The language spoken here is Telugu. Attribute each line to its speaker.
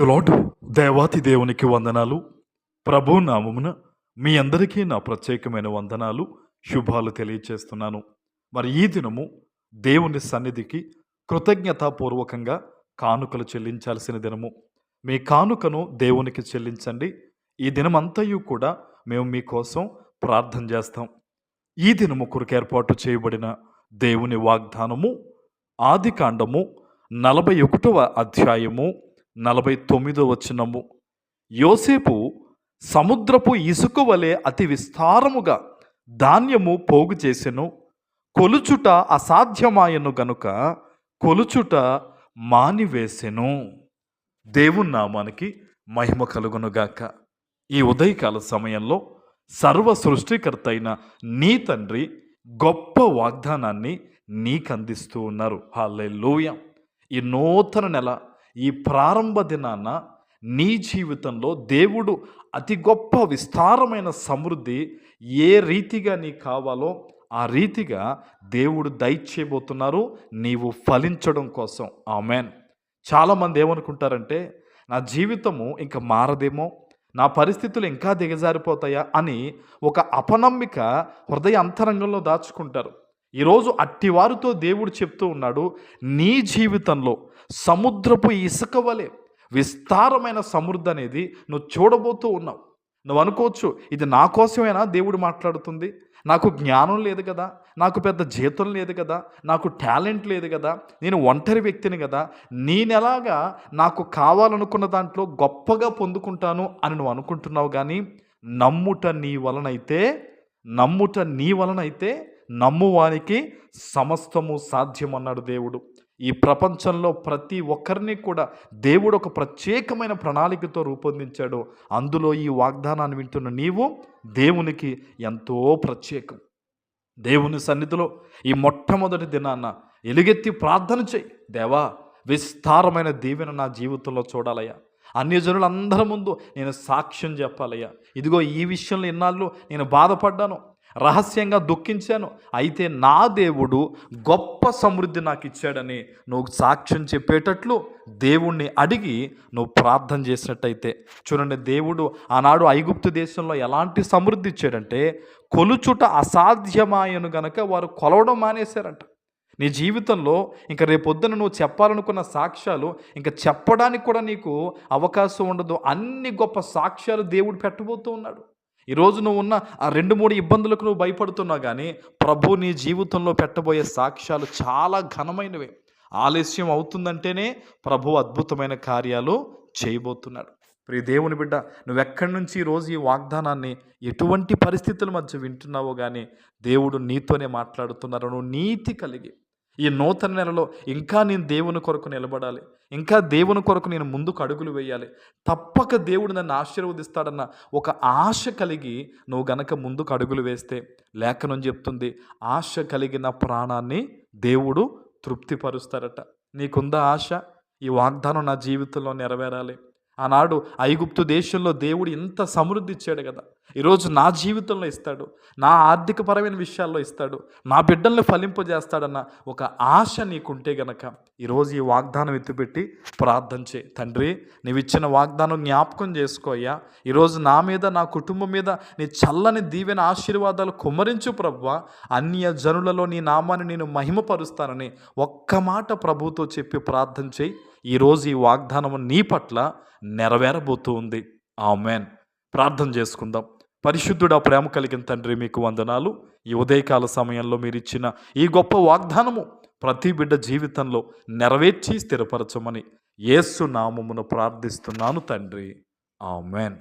Speaker 1: లార్డ్ దేవాతి దేవునికి వందనాలు. ప్రభు నామమున మీ అందరికీ నా ప్రత్యేకమైన వందనాలు, శుభాలు తెలియచేస్తున్నాను. మరి ఈ దినము దేవుని సన్నిధికి కృతజ్ఞతాపూర్వకంగా కానుకలు చెల్లించాల్సిన దినము. మీ కానుకను దేవునికి చెల్లించండి. ఈ దినమంతయు కూడా మేము మీకోసం ప్రార్థన చేస్తాం. ఈ దినము కొరకు ఏర్పాటు చేయబడిన దేవుని వాగ్దానము ఆదికాండము 41వ అధ్యాయము 49వ వచనము. యోసేపు సముద్రపు ఇసుక వలె అతి విస్తారముగా ధాన్యము పోగు చేసెను, కొలుచుట అసాధ్యమాయను గనుక కొలుచుట మానివేసెను. దేవుని నామానికి మహిమ కలుగునుగాక. ఈ ఉదయకాల సమయంలో సర్వ సృష్టికర్త అయిన నీ తండ్రి గొప్ప వాగ్దానాన్ని నీకు అందిస్తూ ఉన్నారు. హల్లెలూయా. ఈ నూతన నెల, ఈ ప్రారంభ దినాన నీ జీవితంలో దేవుడు అతి గొప్ప విస్తారమైన సమృద్ధి ఏ రీతిగా నీకు కావాలో ఆ రీతిగా దేవుడు దయచేయబోతున్నారు, నీవు ఫలించడం కోసం. ఆమెన్. చాలామంది ఏమనుకుంటారంటే, నా జీవితము ఇంకా మారదేమో, నా పరిస్థితులు ఇంకా దిగజారిపోతాయా అని ఒక అపనమ్మిక హృదయ అంతరంగంలో దాచుకుంటారు. ఈరోజు అట్టివారితో దేవుడు చెప్తూ ఉన్నాడు, నీ జీవితంలో సముద్రపు ఇసుక వలె విస్తారమైన సమృద్ధి అనేది నువ్వు చూడబోతూ ఉన్నావు. నువ్వు అనుకోవచ్చు, ఇది నా కోసమేనా దేవుడు మాట్లాడుతుంది, నాకు జ్ఞానం లేదు కదా, నాకు పెద్ద జీతం లేదు కదా, నాకు టాలెంట్ లేదు కదా, నేను ఒంటరి వ్యక్తిని కదా, నేనెలాగా నాకు కావాలనుకున్న దాంట్లో గొప్పగా పొందుకుంటాను అని నువ్వు అనుకుంటున్నావు. కానీ నమ్ముట నీ వలనైతే నమ్మువానికి సమస్తము సాధ్యమన్నాడు దేవుడు. ఈ ప్రపంచంలో ప్రతి ఒక్కరిని కూడా దేవుడు ఒక ప్రత్యేకమైన ప్రణాళికతో రూపొందించాడు. అందులో ఈ వాగ్దానాన్ని వింటున్న నీవు దేవునికి ఎంతో ప్రత్యేకం. దేవుని సన్నిధిలో ఈ మొట్టమొదటి దినాన ఎలుగెత్తి ప్రార్థన చేయి. దేవా, విస్తారమైన దీవెన నా జీవితంలో చూడాలయ్యా, అన్యజనులందరి ముందు నేను సాక్ష్యం చెప్పాలయ్యా. ఇదిగో ఈ విషయంలో ఇన్నాళ్ళు నేను బాధపడ్డాను, రహస్యంగా దుఃఖించాను, అయితే నా దేవుడు గొప్ప సమృద్ధి నాకు ఇచ్చాడని నువ్వు సాక్ష్యం చెప్పేటట్లు దేవుణ్ణి అడిగి నువ్వు ప్రార్థన చేసినట్టయితే, చూడండి, దేవుడు ఆనాడు ఐగుప్తు దేశంలో ఎలాంటి సమృద్ధి ఇచ్చాడంటే, కొలుచుట అసాధ్యమాయను గనక వారు కొలవడం మానేశారంట. నీ జీవితంలో ఇంకా రేపొద్దున నువ్వు చెప్పాలనుకున్న సాక్ష్యాలు ఇంకా చెప్పడానికి కూడా నీకు అవకాశం ఉండదు. అన్ని గొప్ప సాక్ష్యాలు దేవుడు పెట్టబోతూ ఉన్నాడు. ఈరోజు నువ్వు ఉన్న ఆ 2-3 ఇబ్బందులకు నువ్వు భయపడుతున్నావు, కానీ ప్రభు నీ జీవితంలో పెట్టబోయే సాక్ష్యాలు చాలా ఘనమైనవి. ఆలస్యం అవుతుందంటేనే ప్రభు అద్భుతమైన కార్యాలు చేయబోతున్నాడు. ప్రియ దేవుని బిడ్డ, నువ్వెక్కడి నుంచి ఈరోజు ఈ వాగ్దానాన్ని ఎటువంటి పరిస్థితుల మధ్య వింటున్నావో కానీ దేవుడు నీతోనే మాట్లాడుతున్నారు. నువ్వు నీతి కలిగి ఈ నూతన నెలలో ఇంకా నేను దేవుని కొరకు నిలబడాలి, ఇంకా దేవుని కొరకు నేను ముందుకు అడుగులు వేయాలి, తప్పక దేవుడు నన్ను ఆశీర్వదిస్తాడన్న ఒక ఆశ కలిగి నువ్వు గనక ముందుకు అడుగులు వేస్తే, లేఖనం చెప్తుంది, ఆశ కలిగిన ప్రాణాన్ని దేవుడు తృప్తిపరుస్తారట. నీకుందా ఆశ? ఈ వాగ్దానం నా జీవితంలో నెరవేరాలి. ఆనాడు ఐగుప్తు దేశంలో దేవుడు ఇంత సమృద్ధి ఇచ్చాడు కదా, ఈరోజు నా జీవితంలో ఇస్తాడు, నా ఆర్థికపరమైన విషయాల్లో ఇస్తాడు, నా బిడ్డల్ని ఫలింపజేస్తాడన్న ఒక ఆశ నీకుంటే గనక ఈరోజు ఈ వాగ్దానం ఎత్తిపెట్టి ప్రార్థన చేయి. తండ్రి, నీవు ఇచ్చిన వాగ్దానం జ్ఞాపకం చేసుకోయ్యా. ఈరోజు నా మీద, నా కుటుంబం మీద నీ చల్లని దీవెన ఆశీర్వాదాలు కుమ్మరించు ప్రభువా. అన్య జనులలో నీ నామాన్ని నేను మహిమపరుస్తానని ఒక్క మాట ప్రభుతో చెప్పి ప్రార్థన చేయి. ఈరోజు ఈ వాగ్దానం నీ పట్ల నెరవేరబోతూ ఉంది. ఆమేన్. ప్రార్థన చేసుకుందాం. పరిశుద్ధుడా, ప్రేమ కలిగిన తండ్రి, మీకు వందనాలు. ఈ ఉదయకాల సమయంలో మీరు ఇచ్చిన ఈ గొప్ప వాగ్దానము ప్రతి బిడ్డ జీవితంలో నెరవేర్చి స్థిరపరచమని యేసు నామమున ప్రార్థిస్తున్నాను తండ్రి. ఆమేన్.